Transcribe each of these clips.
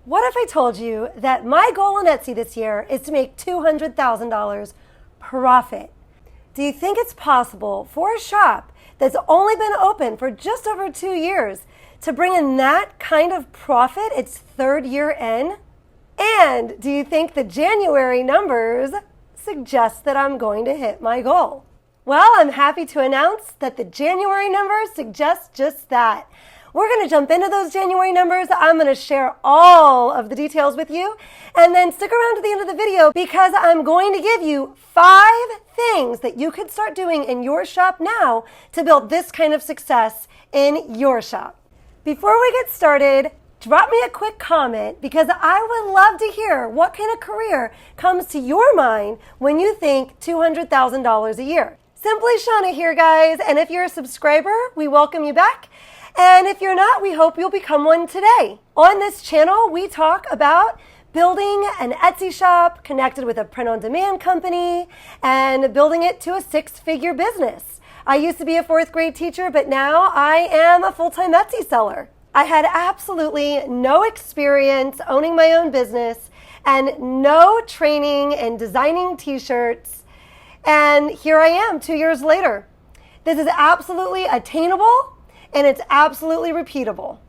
What if I told you that my goal on Etsy this year is to make $200,000 profit? Do you think it's possible for a shop that's only been open for just over 2 years to bring in that kind of profit its third year in? And do you think the January numbers suggest that I'm going to hit my goal? Well, I'm happy to announce that the January numbers suggest just that. We're going to jump into those January numbers. I'm going to share all of the details with you, and then stick around to the end of the video because I'm going to give you 5 things that you could start doing in your shop now to build this kind of success in your shop. Before we get started, drop me a quick comment because I would love to hear what kind of career comes to your mind when you think $200,000 a year. Simply Shauna here, guys, and if you're a subscriber, we welcome you back. And if you're not, we hope you'll become one today. On this channel, we talk about building an Etsy shop connected with a print-on-demand company and building it to a 6-figure business. I used to be a 4th grade teacher, but now I am a full-time Etsy seller. I had absolutely no experience owning my own business and no training in designing t-shirts. And here I am 2 years later. This is absolutely attainable and it's absolutely repeatable.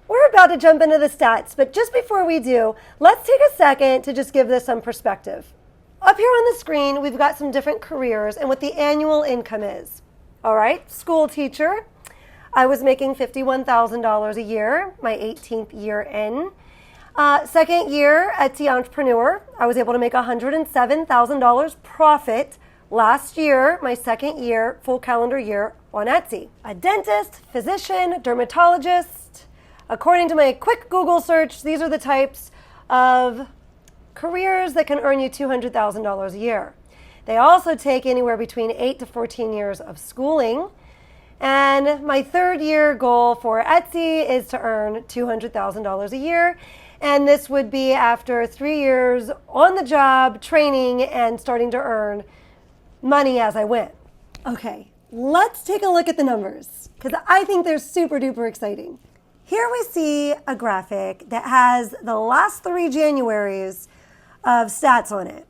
We're about to jump into the stats, but just before we do, let's take a second to just give this some perspective. Up here on the screen, we've got some different careers and what the annual income is. All right, school teacher. I was making $51,000 a year, my 18th year in. Second year, Etsy entrepreneur. I was able to make $107,000 profit last year, my second year, full calendar year on Etsy. A dentist, physician, dermatologist. According to my quick Google search, these are the types of careers that can earn you $200,000 a year. They also take anywhere between 8 to 14 years of schooling. And my third year goal for Etsy is to earn $200,000 a year. And this would be after 3 years on the job, training, and starting to earn money as I went. Okay, let's take a look at the numbers because I think they're super duper exciting. Here we see a graphic that has the last 3 Januaries of stats on it.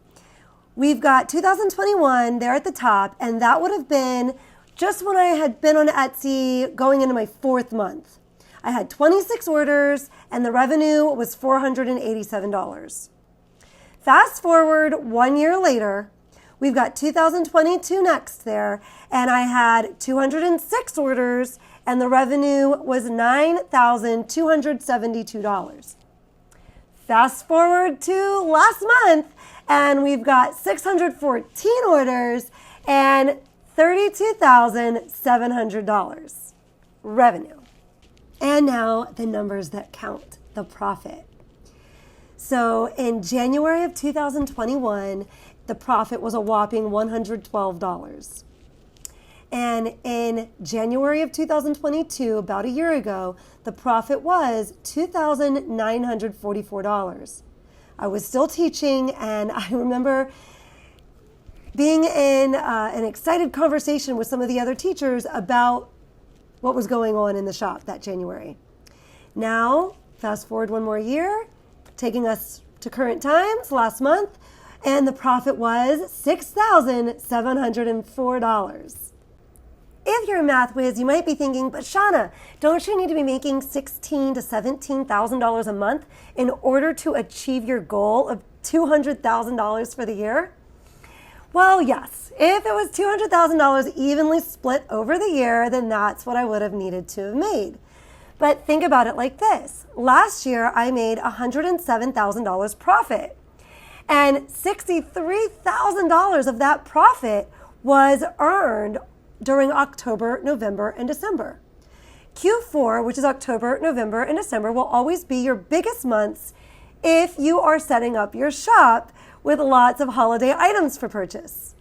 We've got 2021 there at the top, and that would have been just when I had been on Etsy going into my 4th month. I had 26 orders and the revenue was $487. Fast forward 1 year later, we've got 2022 next there, and I had 206 orders, and the revenue was $9,272. Fast forward to last month, and we've got 614 orders and $32,700 revenue. And now the numbers that count, the profit. So in January of 2021, the profit was a whopping $112. And in January of 2022, about a year ago, the profit was $2,944. I was still teaching, and I remember being in an excited conversation with some of the other teachers about what was going on in the shop that January. Now, fast forward 1 more year, taking us to current times, last month, and the profit was $6,704. If you're a math whiz, you might be thinking, but Shauna, don't you need to be making $16,000 to $17,000 a month in order to achieve your goal of $200,000 for the year? Well, yes. If it was $200,000 evenly split over the year, then that's what I would have needed to have made. But think about it like this. Last year, I made $107,000 profit. And $63,000 of that profit was earned during October, November, and December. Q4, which is October, November, and December, will always be your biggest months if you are setting up your shop with lots of holiday items for purchase.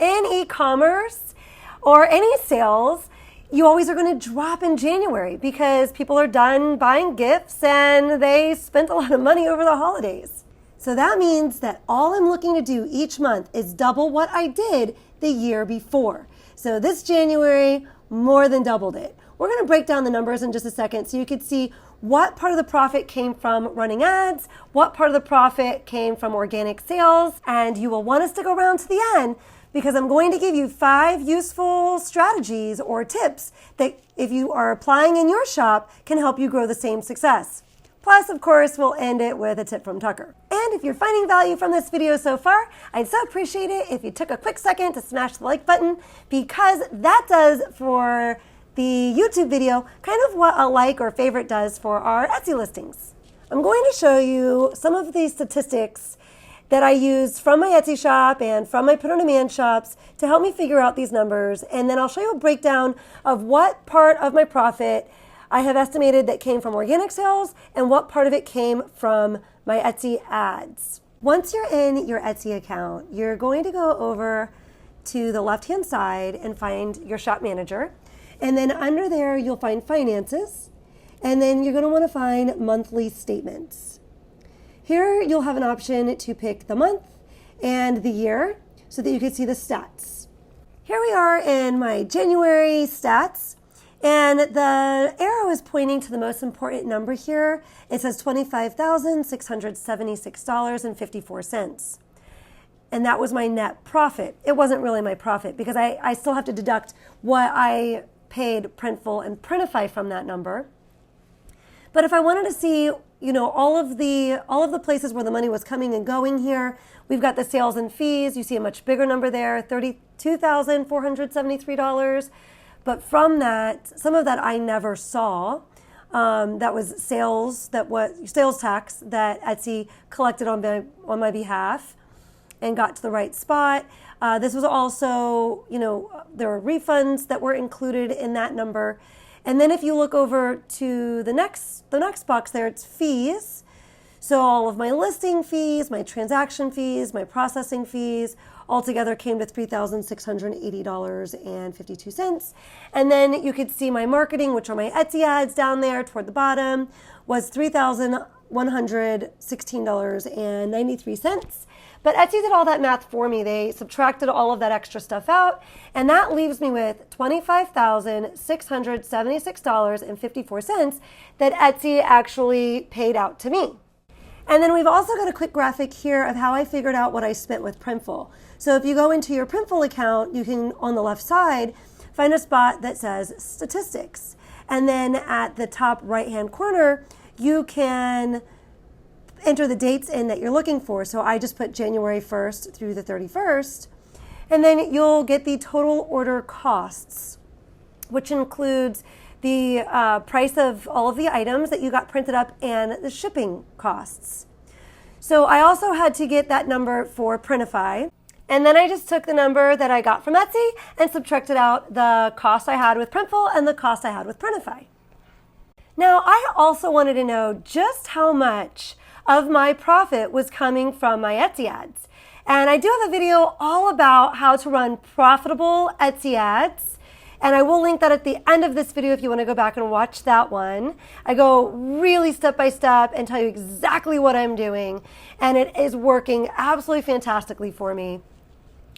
In e-commerce or any sales, you always are going to drop in January because people are done buying gifts and they spent a lot of money over the holidays. So that means that all I'm looking to do each month is double what I did the year before. So this January, more than doubled it. We're going to break down the numbers in just a second so you can see what part of the profit came from running ads, what part of the profit came from organic sales, and you will want to stick around to the end because I'm going to give you 5 useful strategies or tips that if you are applying in your shop can help you grow the same success. Plus, of course, we'll end it with a tip from Tucker. And if you're finding value from this video so far, I'd so appreciate it if you took a quick second to smash the like button because that does for the YouTube video kind of what a like or favorite does for our Etsy listings. I'm going to show you some of the statistics that I used from my Etsy shop and from my Print on Demand shops to help me figure out these numbers. And then I'll show you a breakdown of what part of my profit I have estimated that came from organic sales and what part of it came from my Etsy ads. Once you're in your Etsy account, you're going to go over to the left-hand side and find your shop manager. And then under there, you'll find finances. And then you're going to want to find monthly statements. Here, you'll have an option to pick the month and the year so that you can see the stats. Here we are in my January stats. And the arrow is pointing to the most important number here. It says $25,676.54. And that was my net profit. It wasn't really my profit because I still have to deduct what I paid Printful and Printify from that number. But if I wanted to see, all of the places where the money was coming and going here, we've got the sales and fees. You see a much bigger number there, $32,473. But from that, some of that I never saw. That was sales tax that Etsy collected on my behalf and got to the right spot. This was also, there were refunds that were included in that number. And then if you look over to the next box there, it's fees. So all of my listing fees, my transaction fees, my processing fees, altogether came to $3,680.52. And then you could see my marketing, which are my Etsy ads down there toward the bottom, was $3,116.93. But Etsy did all that math for me. They subtracted all of that extra stuff out, and that leaves me with $25,676.54 that Etsy actually paid out to me. And then we've also got a quick graphic here of how I figured out what I spent with Printful. So if you go into your Printful account, you can, on the left side, find a spot that says statistics. And then at the top right-hand corner, you can enter the dates in that you're looking for. So I just put January 1st through the 31st. And then you'll get the total order costs, which includes the price of all of the items that you got printed up and the shipping costs. So I also had to get that number for Printify. And then I just took the number that I got from Etsy and subtracted out the cost I had with Printful and the cost I had with Printify. Now, I also wanted to know just how much of my profit was coming from my Etsy ads. And I do have a video all about how to run profitable Etsy ads. And I will link that at the end of this video if you want to go back and watch that one. I go really step by step and tell you exactly what I'm doing. And it is working absolutely fantastically for me.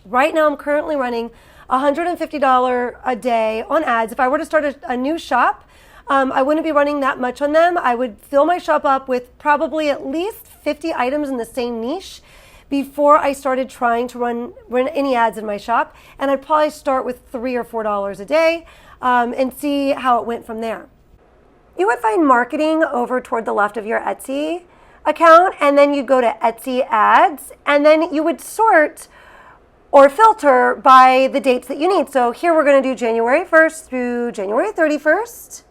Right now, I'm currently running $150 a day on ads. If I were to start a new shop, I wouldn't be running that much on them. I would fill my shop up with probably at least 50 items in the same niche before I started trying to run any ads in my shop. And I'd probably start with $3 or $4 a day and see how it went from there. You would find marketing over toward the left of your Etsy account, and then you go to Etsy ads, and then you would sort or filter by the dates that you need. So here we're going to do January 1st through January 31st.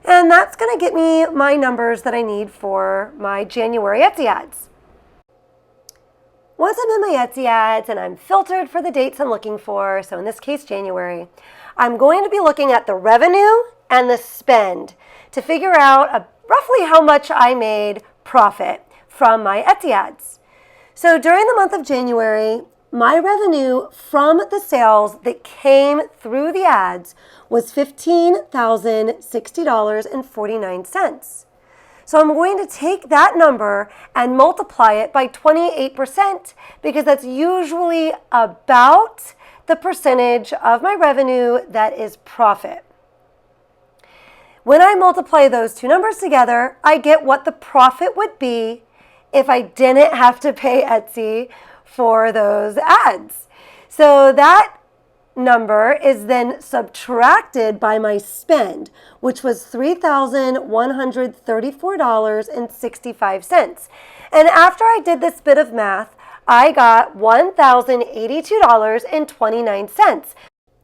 And that's going to get me my numbers that I need for my January Etsy ads. Once I'm in my Etsy ads and I'm filtered for the dates I'm looking for, so in this case January, I'm going to be looking at the revenue and the spend to figure out roughly how much I made profit from my Etsy ads. So during the month of January, my revenue from the sales that came through the ads was $15,060.49. So I'm going to take that number and multiply it by 28% because that's usually about the percentage of my revenue that is profit. When I multiply those two numbers together, I get what the profit would be if I didn't have to pay Etsy for those ads. So that number is then subtracted by my spend, which was $3,134.65. And after I did this bit of math, I got $1,082.29.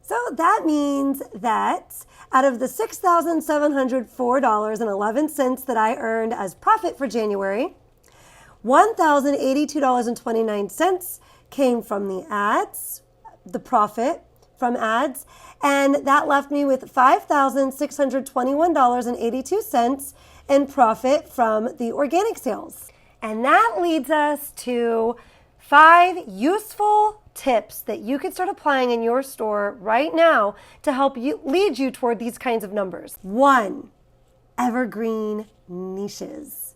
So that means that out of the $6,704.11 that I earned as profit for January, $1,082.29 came from the ads, the profit from ads, and that left me with $5,621.82 in profit from the organic sales. And that leads us to 5 useful tips that you can start applying in your store right now to help you lead you toward these kinds of numbers. 1, evergreen niches.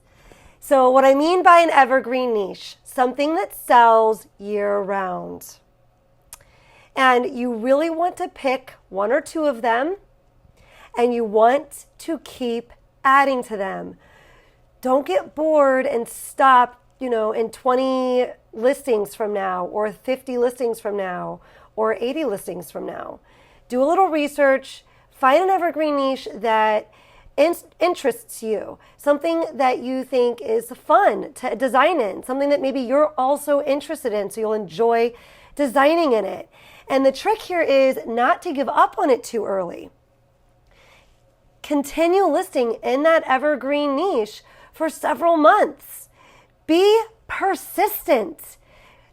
So what I mean by an evergreen niche, something that sells year-round. And you really want to pick 1 or 2 of them, and you want to keep adding to them. Don't get bored and stop, in 20 listings from now, or 50 listings from now, or 80 listings from now. Do a little research, find an evergreen niche that interests you, something that you think is fun to design in, something that maybe you're also interested in, so you'll enjoy designing in it. And the trick here is not to give up on it too early. Continue listing in that evergreen niche for several months. Be persistent.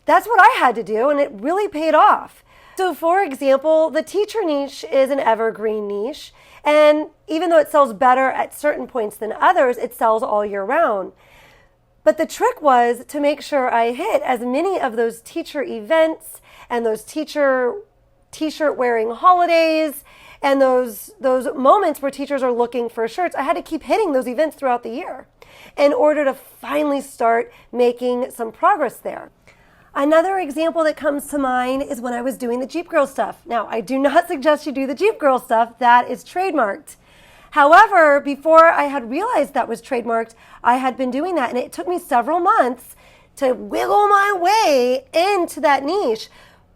That's what I had to do, and it really paid off. So for example, the teacher niche is an evergreen niche, and even though it sells better at certain points than others, it sells all year round. But the trick was to make sure I hit as many of those teacher events and those teacher t-shirt wearing holidays and those moments where teachers are looking for shirts. I had to keep hitting those events throughout the year in order to finally start making some progress there. Another example that comes to mind is when I was doing the Jeep Girl stuff. Now, I do not suggest you do the Jeep Girl stuff. That is trademarked. However, before I had realized that was trademarked, I had been doing that, and it took me several months to wiggle my way into that niche.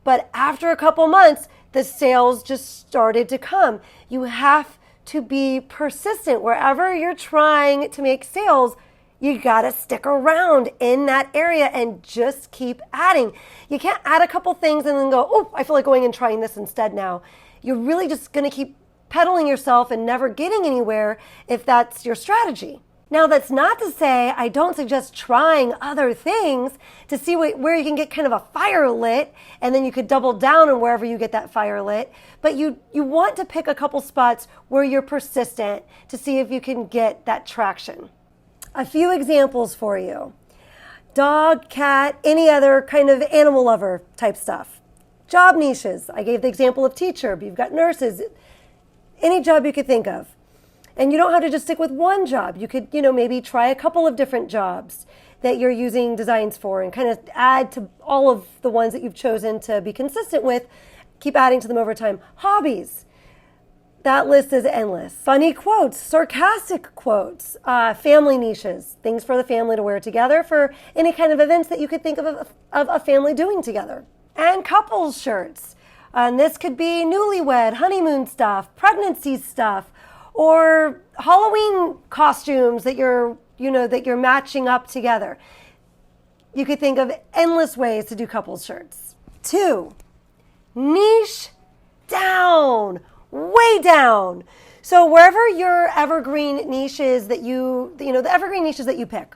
But after a couple months, the sales just started to come. You have to be persistent. Wherever you're trying to make sales, you gotta stick around in that area and just keep adding. You can't add a couple things and then go, oh, I feel like going and trying this instead now. You're really just gonna keep pedaling yourself and never getting anywhere if that's your strategy. Now, that's not to say I don't suggest trying other things to see where you can get kind of a fire lit, and then you could double down on wherever you get that fire lit. But you want to pick a couple spots where you're persistent to see if you can get that traction. A few examples for you. Dog, cat, any other kind of animal lover type stuff. Job niches. I gave the example of teacher, but you've got nurses. Any job you could think of. And you don't have to just stick with one job. You could, maybe try a couple of different jobs that you're using designs for and kind of add to all of the ones that you've chosen to be consistent with. Keep adding to them over time. Hobbies. That list is endless. Funny quotes, sarcastic quotes, family niches, things for the family to wear together for any kind of events that you could think of a family doing together. And couples shirts. And this could be newlywed, honeymoon stuff, pregnancy stuff, or Halloween costumes that you're matching up together. You could think of endless ways to do couples shirts. 2, niche down, way down. So wherever your evergreen niches the evergreen niches that you pick.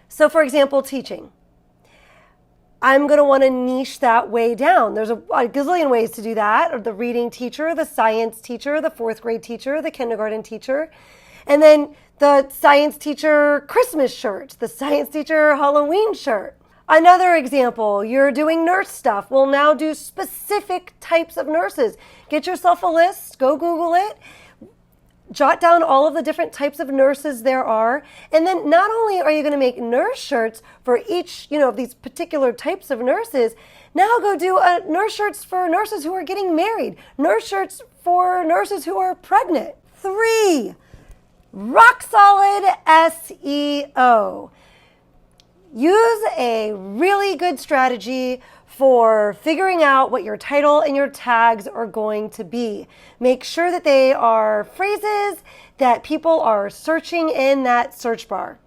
So for example, teaching. I'm going to want to niche that way down. There's a gazillion ways to do that. Or the reading teacher, the science teacher, the 4th grade teacher, the kindergarten teacher. And then the science teacher Christmas shirt, the science teacher Halloween shirt. Another example, you're doing nurse stuff. We'll now do specific types of nurses. Get yourself a list, go Google it. Jot down all of the different types of nurses there are. And then not only are you going to make nurse shirts for each, of these particular types of nurses, now go do nurse shirts for nurses who are getting married, nurse shirts for nurses who are pregnant. 3, rock solid SEO. Use a really good strategy for figuring out what your title and your tags are going to be. Make sure that they are phrases that people are searching in that search bar.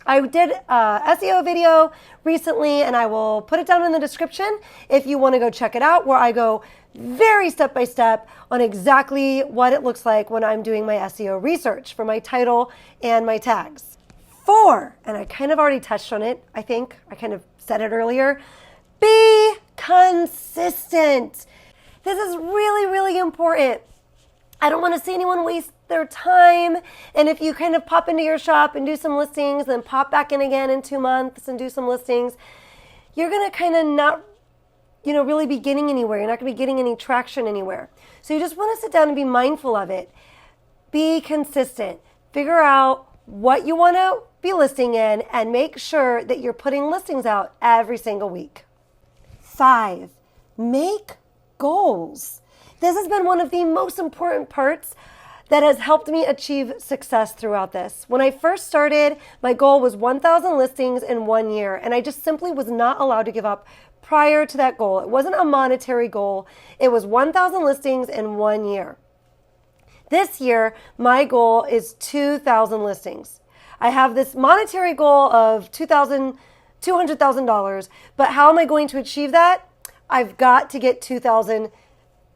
I did a SEO video recently, and I will put it down in the description if you want to go check it out, where I go very step by step on exactly what it looks like when I'm doing my SEO research for my title and my tags. 4, and I kind of already touched on it, I think. I kind of said it earlier. Be consistent. This is really, really important. I don't want to see anyone waste their time. And if you kind of pop into your shop and do some listings, then pop back in again in 2 months and do some listings, you're going to kind of not, really be getting anywhere. You're not going to be getting any traction anywhere. So you just want to sit down and be mindful of it. Be consistent. Figure out what you want to be listing in and make sure that you're putting listings out every single week. 5, make goals. This has been one of the most important parts that has helped me achieve success throughout this. When I first started, my goal was 1,000 listings in 1 year, and I just simply was not allowed to give up prior to that goal. It wasn't a monetary goal. It was 1,000 listings in 1 year. This year, my goal is 2,000 listings. I have this monetary goal of $200,000, but how am I going to achieve that? I've got to get 2,000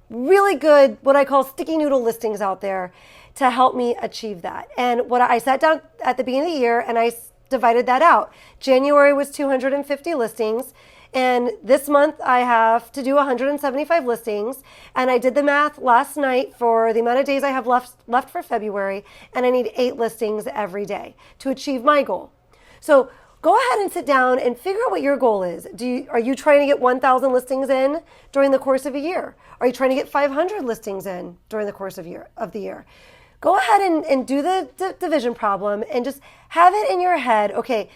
really good, what I call sticky noodle listings out there to help me achieve that. And what I sat down at the beginning of the year and I divided that out. January was 250 listings. And this month I have to do 175 listings. And I did the math last night for the amount of days I have left for February. And I need 8 listings every day to achieve my goal. So go ahead and sit down and figure out what your goal is. Are you trying to get 1,000 listings in during the course of a year? Are you trying to get 500 listings in during the course of the year? Go ahead and do the division problem and just have it in your head. Okay,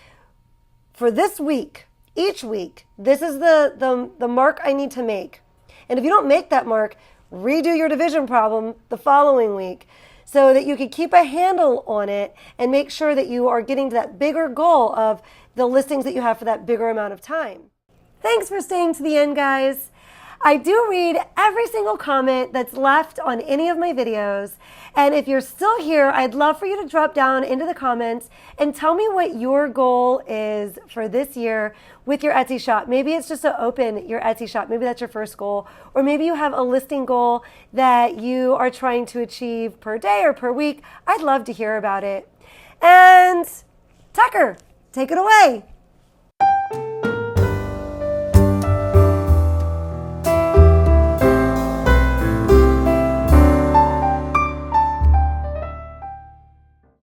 for this week, each week, this is the mark I need to make. And if you don't make that mark, redo your division problem the following week so that you can keep a handle on it and make sure that you are getting to that bigger goal of the listings that you have for that bigger amount of time. Thanks for staying to the end, guys. I do read every single comment that's left on any of my videos. And if you're still here, I'd love for you to drop down into the comments and tell me what your goal is for this year with your Etsy shop. Maybe it's just to open your Etsy shop. Maybe that's your first goal. Or maybe you have a listing goal that you are trying to achieve per day or per week. I'd love to hear about it. And Tucker, take it away.